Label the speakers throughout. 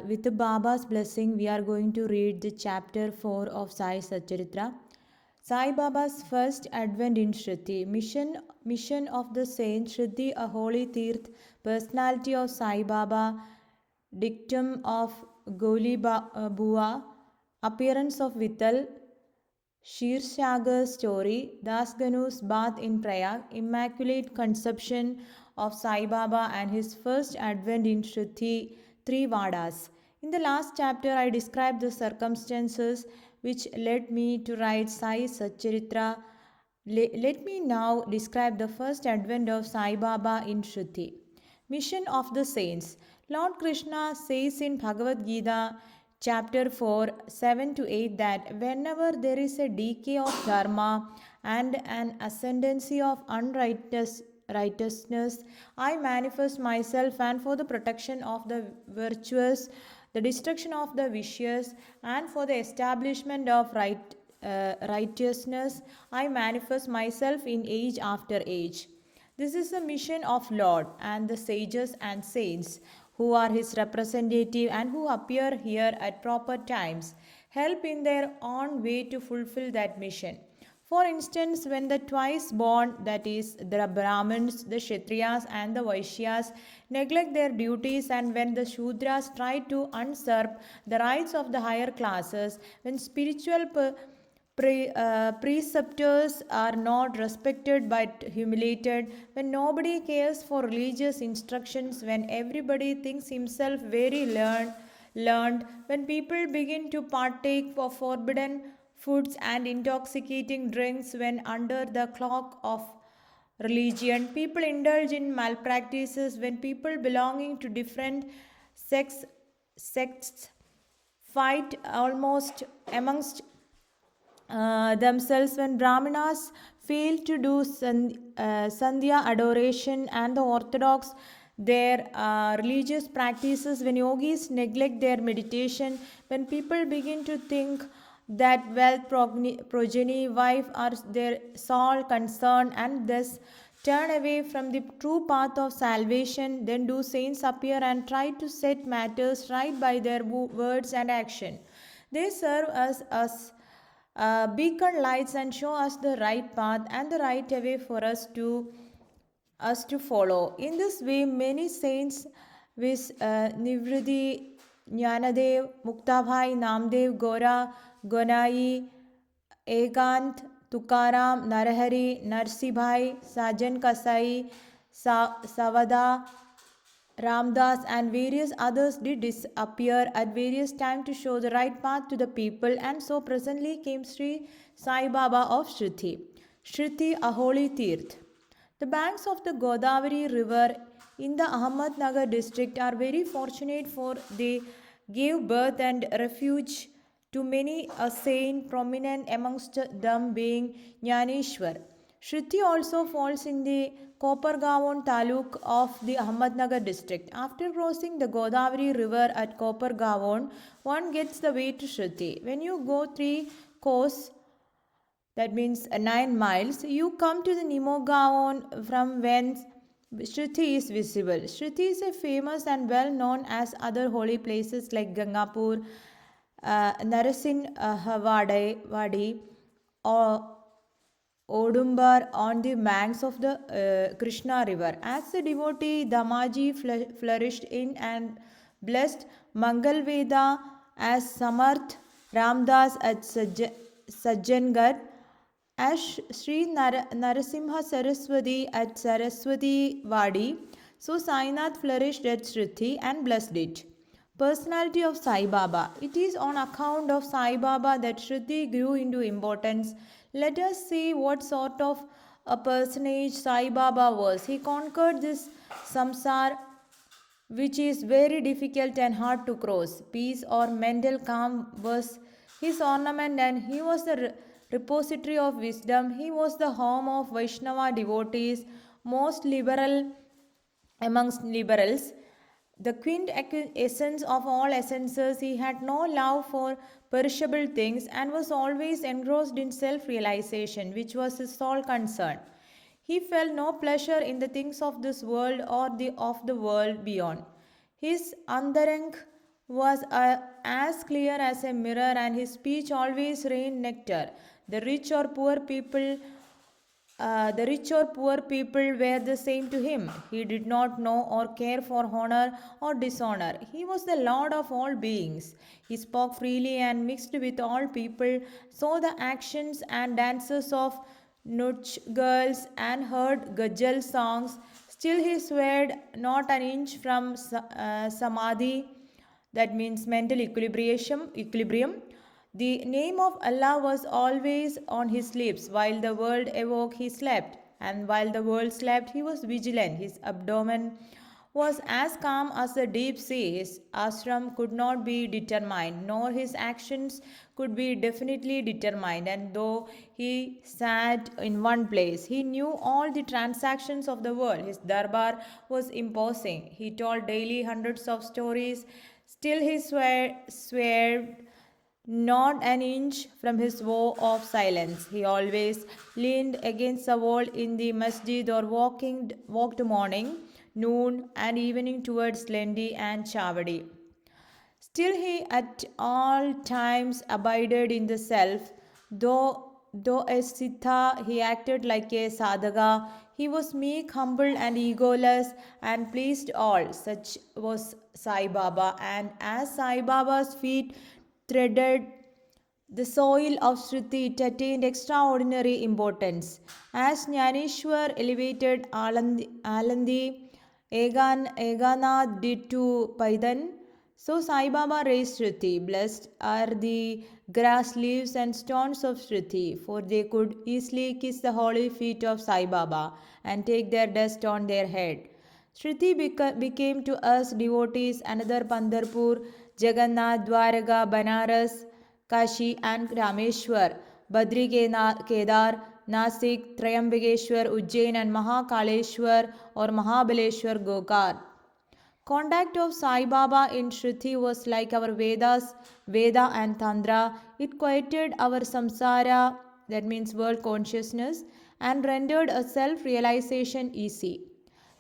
Speaker 1: With Baba's blessing, we are going to read the chapter 4 of Sai Satcharita. Sai Baba's first advent in Shruti. Mission of the saint Shruti, a holy Tirth, personality of Sai Baba, dictum of Goli Bua, appearance of Vittal, Kshirshagar's story, Das Ganu's bath in Prayag, Immaculate Conception of Sai Baba and his first advent in Shruti, three Vadas. In the last chapter, I described the circumstances which led me to write Sai Satcharitra. Let me now describe the first advent of Sai Baba in Shruti. Mission of the Saints. Lord Krishna says in Bhagavad Gita, chapter 4, 7 to 8, that whenever there is a decay of dharma and an ascendancy of righteousness, I manifest myself, and for the protection of the virtuous, the destruction of the vicious, and for the establishment of righteousness, I manifest myself in age after age. This is the mission of Lord and the sages and saints who are his representative and who appear here at proper times, help in their own way to fulfill that mission. For instance, when the twice born, that is, the Brahmins, the Kshatriyas, and the Vaishyas, neglect their duties, and when the Shudras try to usurp the rights of the higher classes, when spiritual preceptors are not respected but humiliated, when nobody cares for religious instructions, when everybody thinks himself very learned, when people begin to partake of forbidden foods and intoxicating drinks, when under the cloak of religion people indulge in malpractices, when people belonging to different sects fight almost amongst themselves, when Brahmanas fail to do Sandhya adoration and the Orthodox their religious practices, when yogis neglect their meditation, when people begin to think that wealth, progeny, wife are their sole concern and thus turn away from the true path of salvation, then do saints appear and try to set matters right by their words and action. They serve us as beacon lights and show us the right path and the right way for us to follow. In this way, many saints with Nivriddhi, Jnanadev, Muktabhai, Namdev, Gora, Gonai, Ekant, Tukaram, Narahari, Narsibhai, Sajan Kasai, Savada, Ramdas and various others did appear at various times to show the right path to the people, and so presently came Sri Sai Baba of Shruti. Shruti, a holy Tirth. The banks of the Godavari river in the Ahmednagar district are very fortunate, for they gave birth and refuge to many a saint, prominent amongst them being Jnaneshwar. Shruti also falls in the Kopargaon taluk of the Ahmednagar district. After crossing the Godavari river at Kopargaon, one gets the way to Shruti. When you go 3 course, that means 9 miles, you come to the Nimogaon from whence Shruti is visible. Shruti is a famous and well known as other holy places like Gangapur, Narasimhavadi, or Odumbar on the banks of the Krishna river. As the devotee Damaji flourished in and blessed Mangalveda as Samarth Ramdas at Sajjangarh, as Sri Narasimha Saraswati at Saraswati Vadi, so Sainath flourished at Shruti and blessed it. Personality of Sai Baba. It is on account of Sai Baba that Shruti grew into importance. Let us see what sort of a personage Sai Baba was. He conquered this samsar, which is very difficult and hard to cross. Peace or mental calm was his ornament, and he was the repository of wisdom. He was the home of Vaishnava devotees, most liberal amongst liberals. The quintessence of all essences, he had no love for perishable things and was always engrossed in self realization, which was his sole concern. He felt no pleasure in the things of this world or of the world beyond. His andarang was as clear as a mirror, and his speech always rained nectar. The rich or poor people the rich or poor people were the same to him. He did not know or care for honor or dishonor. He was the Lord of all beings. He spoke freely and mixed with all people, saw the actions and dances of Nuch girls and heard Gajal songs. Still, he swayed not an inch from Samadhi, that means mental equilibrium. The name of Allah was always on his lips. While the world awoke, he slept, and while the world slept, he was vigilant. His abdomen was as calm as the deep sea. His ashram could not be determined, nor his actions could be definitely determined. And though he sat in one place, he knew all the transactions of the world. His darbar was imposing. He told daily hundreds of stories. Still, he swerved not an inch from his vow of silence. He always leaned against a wall in the masjid or walked morning, noon, and evening towards Lendi and Chavadi. Still, he at all times abided in the self, though a siddha, he acted like a sadhaka. He was meek, humble, and egoless, and pleased all. Such was Sai Baba, and as Sai Baba's feet threaded the soil of Shruti, it attained extraordinary importance. As Jnaneshwar elevated Alandi Eganath did to Paidan, so Sai Baba raised Shruti. Blessed are the grass leaves and stones of Shruti, for they could easily kiss the holy feet of Sai Baba and take their dust on their head. Shruti became to us devotees another Pandharpur, Jagannath, Dwaraka, Banaras, Kashi, and Rameshwar, Badri Kedar, Nasik, Triambakeshwar, Ujjain, and Mahakaleshwar or Mahabaleshwar Gokar. Contact of Sai Baba in Shruti was like our Veda and Tantra. It quieted our samsara, that means world consciousness, and rendered a self realization easy.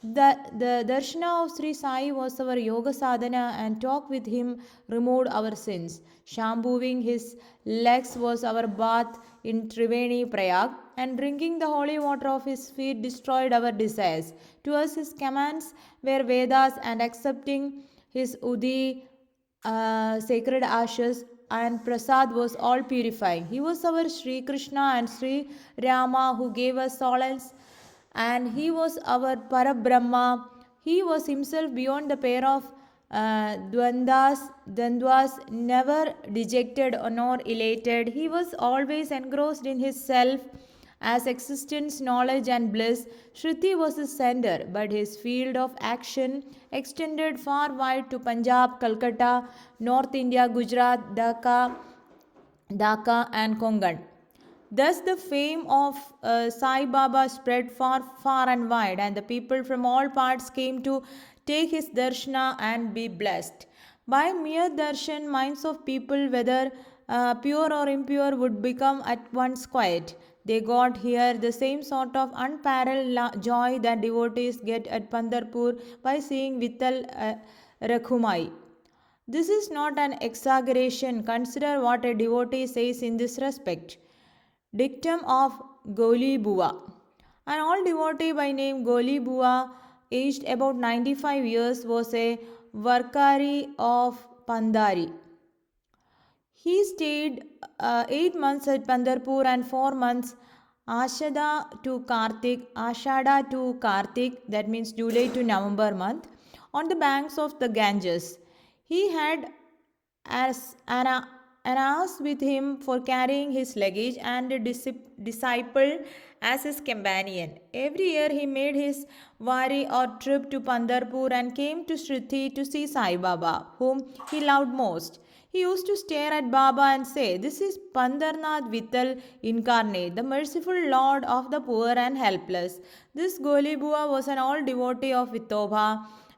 Speaker 1: The darshana of Sri Sai was our yoga sadhana, and talk with him removed our sins. Shampooing his legs was our bath in Triveni Prayag, and drinking the holy water of his feet destroyed our desires. To us, his commands were Vedas, and accepting his Udi, sacred ashes, and prasad was all purifying. He was our Sri Krishna and Sri Rama who gave us solace, and he was our Parabrahma. He was himself beyond the pair of Dvandvas, never dejected nor elated. He was always engrossed in his self as existence, knowledge, and bliss. Shruti was his center, but his field of action extended far wide to Punjab, Calcutta, North India, Gujarat, Dhaka, and Kongan. Thus, the fame of Sai Baba spread far, far and wide, and the people from all parts came to take his darshana and be blessed. By mere darshan, minds of people, whether pure or impure, would become at once quiet. They got here the same sort of unparalleled joy that devotees get at Pandharpur by seeing Vittal Rakhumai. This is not an exaggeration. Consider what a devotee says in this respect. Dictum of Goli Bua. An old devotee by name Goli Bua, aged about 95 years, was a Varkari of Pandari. He stayed 8 months at Pandharpur and 4 months Ashada to Kartik, that means July to November month, on the banks of the Ganges. He had an ass with him for carrying his luggage and a disciple as his companion. Every year he made his wari or trip to Pandharpur and came to Shruti to see Sai Baba, whom he loved most. He used to stare at Baba and say, "This is Pandarnath Vittal incarnate, the merciful Lord of the poor and helpless." This Golibua was an old devotee of Vithoba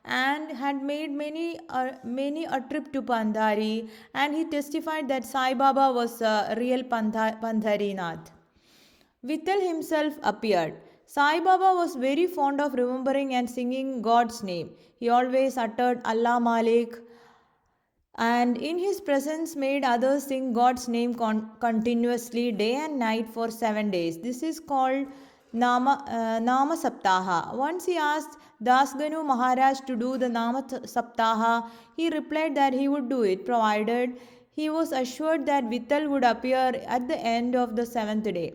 Speaker 1: and had made many a trip to Pandhari, and he testified that Sai Baba was a real Pandharinath. Vittal himself appeared. Sai Baba was very fond of remembering and singing God's name. He always uttered Allah Malik, and in his presence made others sing God's name continuously day and night for 7 days. This is called Nama Saptaha. Once he asked Dasganu Maharaj to do the Nama Saptaha. He replied that he would do it, provided he was assured that Vittal would appear at the end of the seventh day.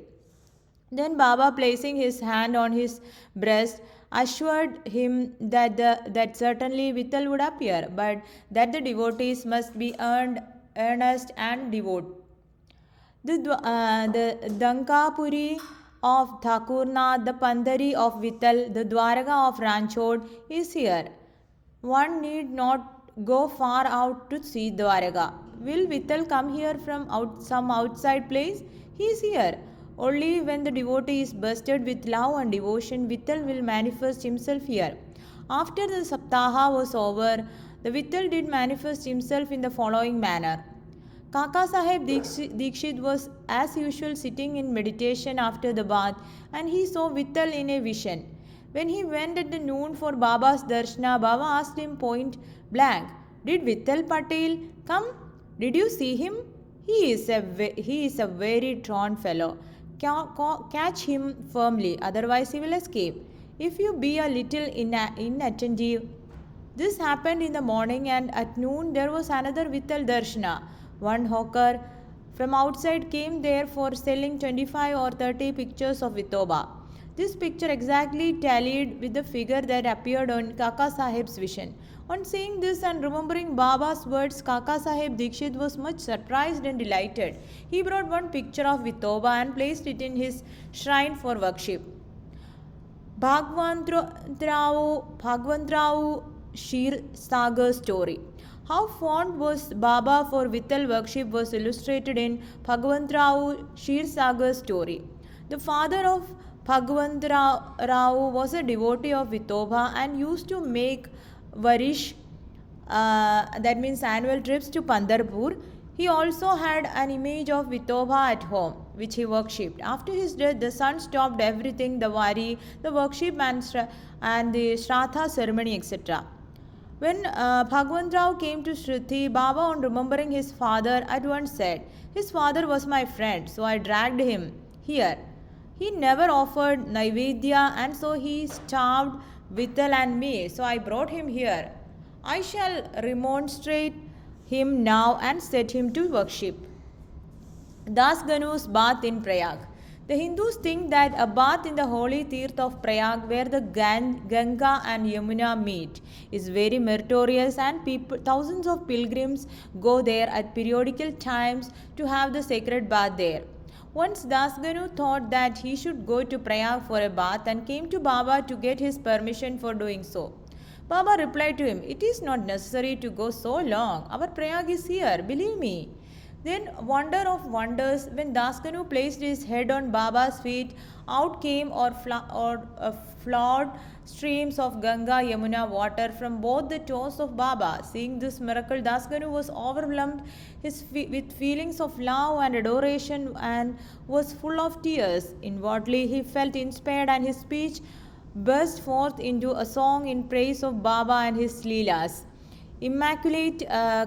Speaker 1: Then Baba, placing his hand on his breast, assured him that certainly Vittal would appear, but that the devotees must be earnest and devout. The Dankapuri of Thakurnath, the Pandari of Vittal, the Dwaraka of Ranchod is here. One need not go far out to see Dwaraka. Will Vittal come here from some outside place? He is here. Only when the devotee is bursted with love and devotion, Vittal will manifest himself here. After the Saptaha was over, the Vittal did manifest himself in the following manner. Kaka Saheb Dikshit was as usual sitting in meditation after the bath, and he saw Vittal in a vision. When he went at the noon for Baba's darshana, Baba asked him point blank, "Did Vittal Patel come? Did you see him? He is a very drawn fellow. Catch him firmly, otherwise he will escape. If you be a little inattentive." This happened in the morning, and at noon there was another Vittal Darshana. One hawker from outside came there for selling 25 or 30 pictures of Vithoba. This picture exactly tallied with the figure that appeared on Kaka Saheb's vision. On seeing this and remembering Baba's words, Kaka Saheb Dikshit was much surprised and delighted. He brought one picture of Vithoba and placed it in his shrine for worship. Bhagwantrao Shir Sagar story. How fond was Baba for Vittal worship was illustrated in Bhagwantrao Shir Sagar story. The father of Bhagwantrao was a devotee of Vithoba and used to make varish, that means annual trips to Pandharpur. He also had an image of Vithoba at home, which he worshipped. After his death, the son stopped everything, the vari, the worship and the Shraddha ceremony, etc. When Bhagwantrao came to Shruti, Baba, on remembering his father, at once said, "His father was my friend, so I dragged him here. He never offered Naivedya, and so he starved Vittal and me, so I brought him here. I shall remonstrate him now and set him to worship." Das Ganu's bath in Prayag. The Hindus think that a bath in the holy Tirth of Prayag, where the Ganga and Yamuna meet, is very meritorious, and thousands of pilgrims go there at periodical times to have the sacred bath there. Once Dasganu thought that he should go to Prayag for a bath and came to Baba to get his permission for doing so. Baba replied to him, "It is not necessary to go so long. Our Prayag is here, believe me." Then, wonder of wonders, when Dasganu placed his head on Baba's feet, out came flowed streams of Ganga Yamuna water from both the toes of Baba. Seeing this miracle, Dasganu was overwhelmed with feelings of love and adoration and was full of tears. Inwardly, he felt inspired, and his speech burst forth into a song in praise of Baba and his Leelas. Immaculate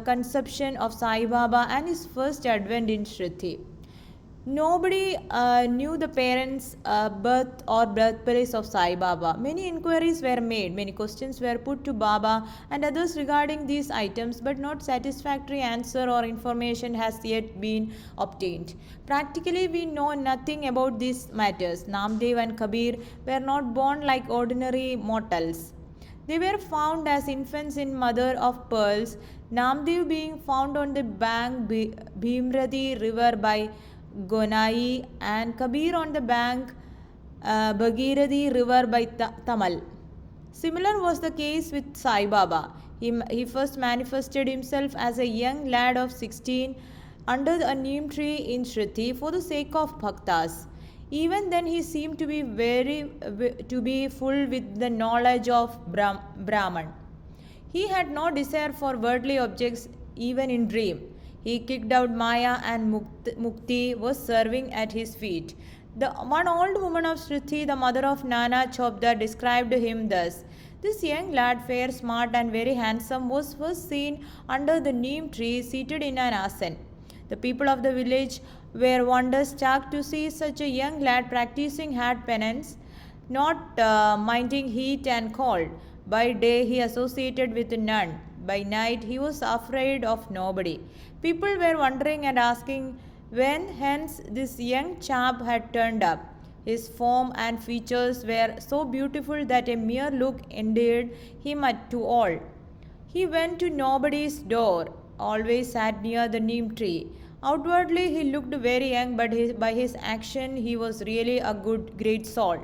Speaker 1: conception of Sai Baba and his first advent in Shruti. Nobody knew the parents' birth or birthplace of Sai Baba. Many inquiries were made, many questions were put to Baba and others regarding these items, but not satisfactory answer or information has yet been obtained. Practically, we know nothing about these matters. Namdev and Kabir were not born like ordinary mortals. They were found as infants in mother of pearls, Namdev being found on the bank Bhimrati river by Gonai and Kabir on the bank Bhagirathi river by Tamal. Similar was the case with Sai Baba. He first manifested himself as a young lad of 16 under a neem tree in Shruti for the sake of bhaktas. Even then he seemed to be full with the knowledge of Brahman. He had no desire for worldly objects even in dream. He kicked out Maya, and Mukti was serving at his feet. The one old woman of Shruti, the mother of Nana Chopda, described him thus: This young lad, fair, smart, and very handsome, was first seen under the neem tree seated in an asan. The people of the village were wonder-struck to see such a young lad practicing hard penance, not minding heat and cold. By day he associated with none. By night he was afraid of nobody. People were wondering and asking when hence this young chap had turned up. His form and features were so beautiful that a mere look endeared him to all. He went to nobody's door, always sat near the neem tree. Outwardly he looked very young, but by his action he was really a great soul.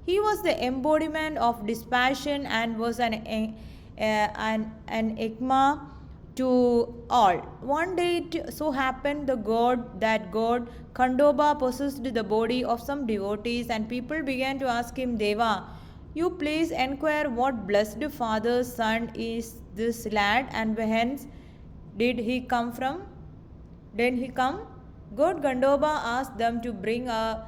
Speaker 1: He was the embodiment of dispassion and was an enigma to all. One day it so happened that god Khandoba possessed the body of some devotees, and people began to ask him, Deva, you please enquire what blessed father's son is this lad, and whence did he come from? Then he come. God Gandoba asked them to bring a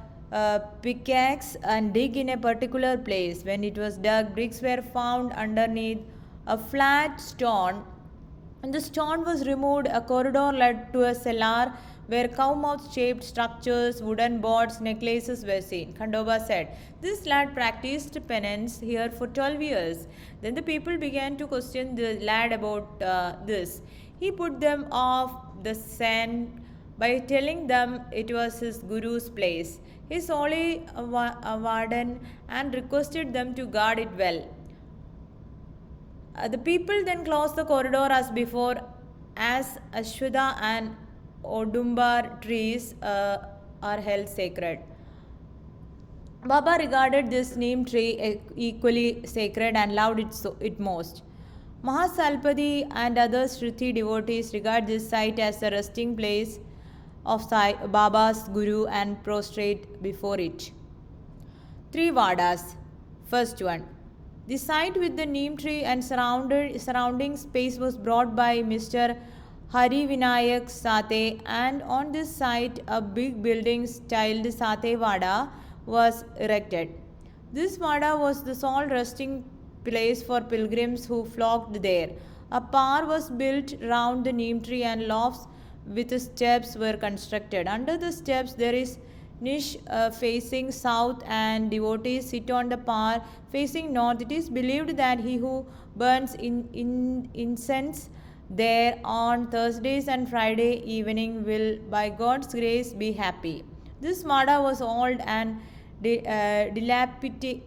Speaker 1: pickaxe and dig in a particular place. When it was dug, bricks were found underneath a flat stone. When the stone was removed, a corridor led to a cellar where cow-mouth shaped structures, wooden boards, necklaces were seen. Khandoba said, this lad practiced penance here for 12 years. Then the people began to question the lad about this. He put them off the scent by telling them it was his guru's place. He solely a warden and requested them to guard it well. The people then closed the corridor as before, as Ashwada and Odumbar trees are held sacred. Baba regarded this neem tree equally sacred and loved it most. Mahasalpadi and other Shruti devotees regard this site as the resting place of Baba's Guru and prostrate before it. 3 Vadas. First one. The site with the neem tree and surrounding space was brought by Mr. Hari Vinayak Sate, and on this site a big building styled Sate Vada was erected. This Vada was the sole resting place for pilgrims who flocked there. A par was built round the neem tree and lofts with steps were constructed. Under the steps there is niche facing south, and devotees sit on the par facing north. It is believed that he who burns incense there on Thursdays and Friday evening will by God's grace be happy. This Vada was old and dilapidated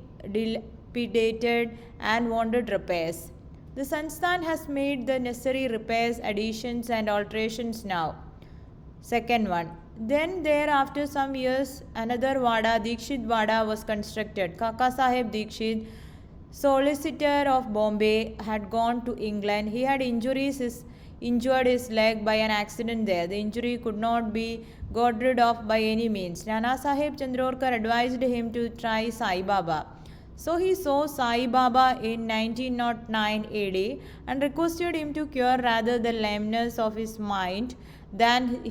Speaker 1: and wanted repairs. The Sansthan has made the necessary repairs, additions and alterations now. Second one. Then there after some years another Vada, Dikshit Vada, was constructed. Kaka Saheb Dikshit, solicitor of Bombay, had gone to England. He had injured his leg by an accident there. The injury could not be got rid of by any means. Nana Saheb Chandorkar advised him to try Sai Baba. So he saw Sai Baba in 1909 AD and requested him to cure rather the lameness of his mind than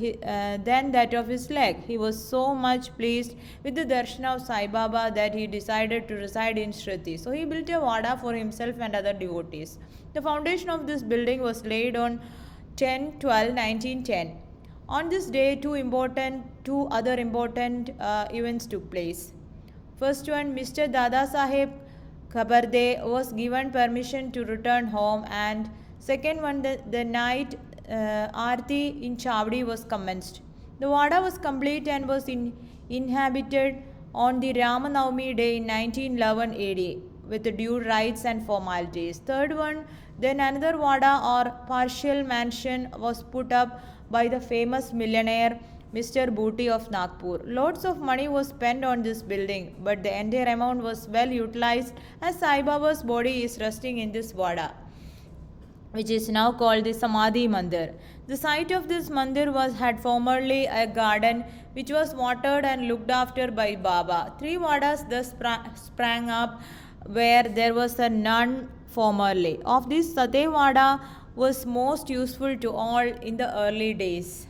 Speaker 1: that of his leg. He was so much pleased with the darshan of Sai Baba that he decided to reside in Shruti. So he built a Vada for himself and other devotees. The foundation of this building was laid on 10/12/1910. On this day, two other important events took place. First one, Mr. Dada Saheb Khabarde was given permission to return home, and second one, the night Aarti in Chavdi was commenced. The Vada was complete and was inhabited on the Ramanavami day in 1911 AD with the due rites and formalities. Third one, then another Vada or partial mansion was put up by the famous millionaire Mr. Booty of Nagpur. Lots of money was spent on this building, but the entire amount was well utilized as Sai Baba's body is resting in this Vada, which is now called the Samadhi Mandir. The site of this mandir had formerly a garden which was watered and looked after by Baba. 3 Vadas thus sprang up where there was none formerly. Of this, Sate Vada was most useful to all in the early days.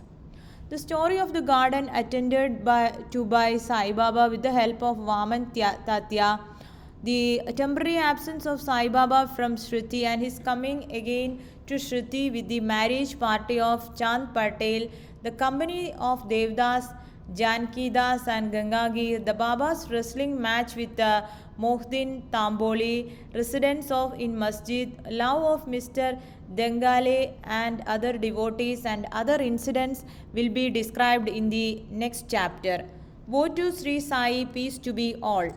Speaker 1: The story of the garden attended by Sai Baba with the help of Vaman Tatya The temporary absence of Sai Baba from Shruti and his coming again to Shruti with the marriage party of Chand Patel, the company of Devdas, Janki Das and Gangagir, the Baba's wrestling match with Mohdin Tamboli, residents of in Masjid, love of Mr. Dengale and other devotees and other incidents will be described in the next chapter. Woe to Sri Sai, peace to be all.